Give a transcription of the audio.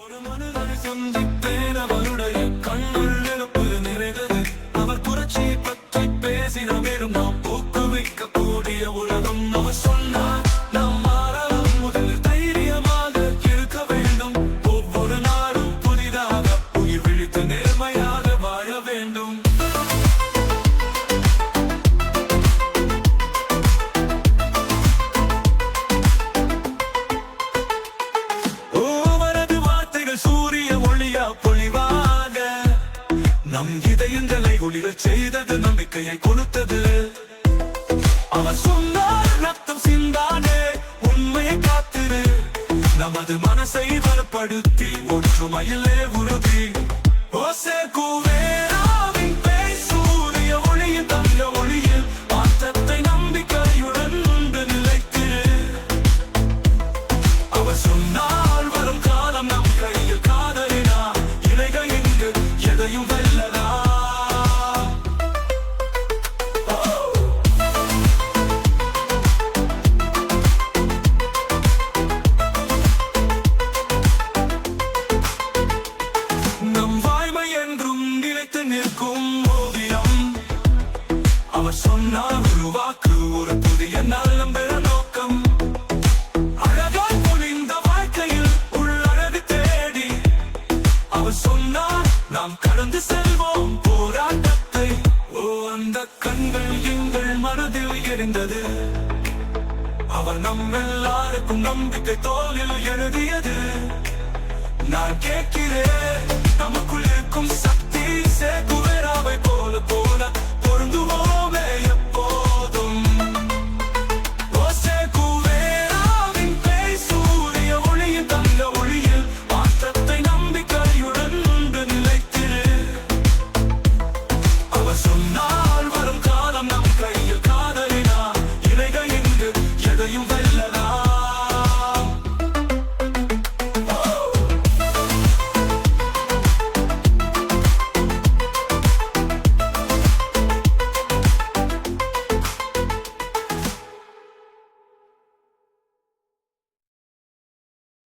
ஒரு மனிதனை சந்தித்தேன், அவருடைய கண்ணுள் நெருப்பு நிறைந்தது. அவர் புரட்சியை பற்றி பேசின மேலும் நாம் ஊக்குவிக்கக்கூடிய உலகம். அவர் சொன்னார், நாம் மாறலாம், முதலில் தைரியமாக இருக்க வேண்டும். ஒவ்வொரு நாளும் புதிதாக உயிர் விழித்து நேர்மையாக வாழ வேண்டும். சூரிய ஒளியா பொழிவாக நம் இதயங்களை ஒளிரச் செய்தது, நம்பிக்கையை கொடுத்தது. அவர் சொன்னார், ரத்தம் சிந்தானே, உண்மையை காத்திரு. நமது மனசை பலப்படுத்தி ஒற்றுமையிலே உறுதி. ஓசே குவேராவின் பேய் சூரிய ஒளியின் தங்க ஒளியில் மாற்றத்தை நம்பிக்கையுடன் உண்டு நிலைத்திரு. அவர் சொன்னால், வரும் காலம் நம் கையில். காதலினா இலைகள் இங்கு எதையும் வெல்லலாம். நம் வாய்மை என்றும் நிலைத்து நிற்கும் ஓவியம். அவர் சொன்னார், உருவாக்கு ஒரு புதிய நல்ல பெற நோக்கம். அழகாய் பொழிந்த வாழ்க்கையில் உள்ளழகு தேடி. அவர் சொன்னார், நாம் கடந்து செல்வோம் போராட்டத்தை. ஓ, அந்த கண்கள் எங்கள் மனதில் எரிந்தது. அவர் நம் எல்லாருக்கும் நம்பிக்கை தோளில் எழுதியது. நான் கேட்கிறேன், நமக்குள் இருக்கும்